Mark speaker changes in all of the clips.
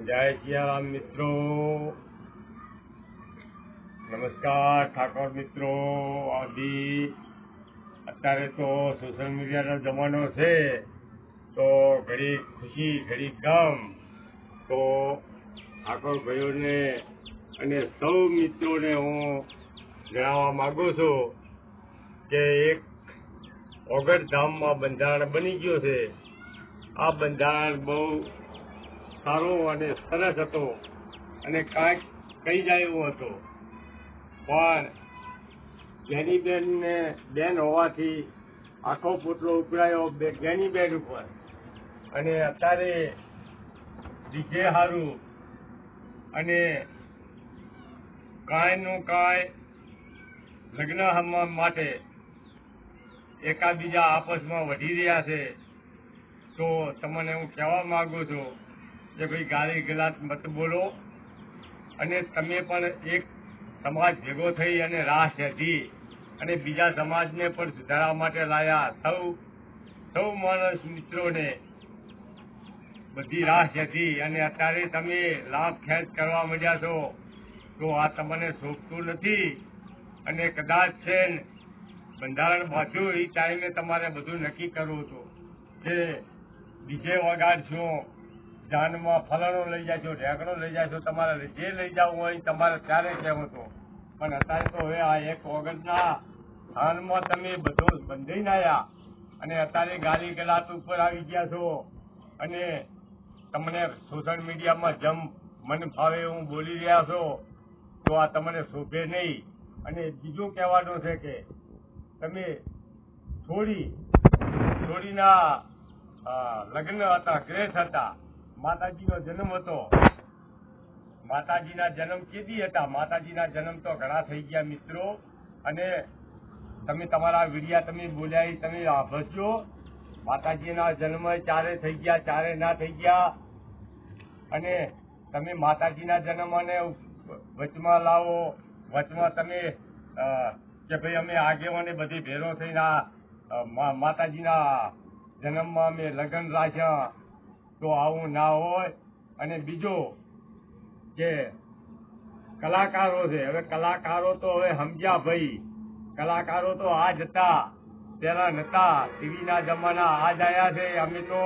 Speaker 1: જય સિયારામ મિત્રો, નમસ્કાર ઠાકોર મિત્રો. અત્યારે તો સોશિયલ મીડિયાનો જમાનો છે, તો ઘડી ખુશી ઘડી ગમ. તો ઠાકોર ભાઈઓને અને સૌ મિત્રોને હું જણાવવા માંગુ છું કે એક ઓગણધામમાં બંધારણ બની ગયો છે. આ બંધારણ બહુ સારો અને સરસ હતો અને કાંઈક કહી જાય એવો હતો, પણ જ્ઞાનીબેન ને બેન હોવાથી આખો પોટલો ઉકળાયો જ્ઞાનીબેન ઉપર. અને અત્યારે ડીજે હારું અને કાંઈનું કાંઈ લગ્ન માટે એકાબીજા આપસમાં વધી રહ્યા છે. તો તમને હું કહેવા માંગુ છું કે ભાઈ ગાળી ગલાટ મત બોલો, અને તમે પણ એક સમાજ ભેગો થઈ અને રાહ શેધી અને બીજા સમાજને પણ સુધારવા માટે લાયા. સૌ માણસ મિત્રોને બધી રાહ શેધી અને અત્યારે તમે લાભ ખેંચ કરવા માંડ્યા છો. તો આ તમને શોભતું નથી. અને કદાચ છે બંધારણ બાંધ્યું એ ટાઈમે તમારે બધું નક્કી કરવું હતું કે ડીજે વગાડશો, જાનમાં ફલાણો લઈ જાશો, ઢેકણો લઈ જાશો, તમારે જે લઈ જવું હોય તમારે ત્યારે કહેવું હતું. પણ અત્યારે તો હવે આ એક ઓગસ્ટના સ્થાનમાં તમે બધું બંધાઈને આવ્યા અને અત્યારે ગાલી ગલાટ ઉપર આવી ગયા છો અને તમને સોશિયલ મીડિયામાં જેમ મન ફાવે એવું બોલી રહ્યા છો. તો આ તમને શોભે નહીં. અને બીજું કહેવાનું છે કે તમે છોડીના લગ્ન હતા, ગ્રેસ હતા, માતાજીનો જન્મ હતો. માતાજીના જન્મ કેદી હતા? માતાજીના જન્મ તો ઘણા થઈ ગયા મિત્રો. અને તમે તમારા વિડિયા તમે બોલ્યા તમે સાંભળજો. માતાજીના જન્મ ચારે થઈ ગયા, ચારે ના થઈ ગયા. અને તમે માતાજીના જન્મને વચમાં લાવો. વચમાં તમે કે ભાઈ અમે આગેવાને બધી ભેરો થઈને માતાજીના જન્મમાં અમે લગ્ન રાખ્યા. તો આવું ના હોય. અને બીજું કે કલાકારો છે, હવે કલાકારો તો હવે સમજ્યા ભાઈ. કલાકારો તો આજ હતા, પેલા નતા. ટીવીના જમાના આજ આવ્યા છે. અમે તો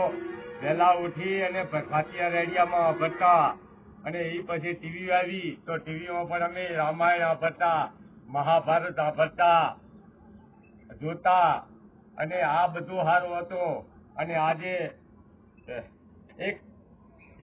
Speaker 1: વહેલા ઉઠી અને ભાતિયા રેડિયામાં ભરતા, અને એ પછી ટીવી આવી તો ટીવીમાં પણ અમે રામાયણ વાપરતા, મહાભારત વાપરતા, જોતા. અને આ બધું સારું હતું. અને આજે એક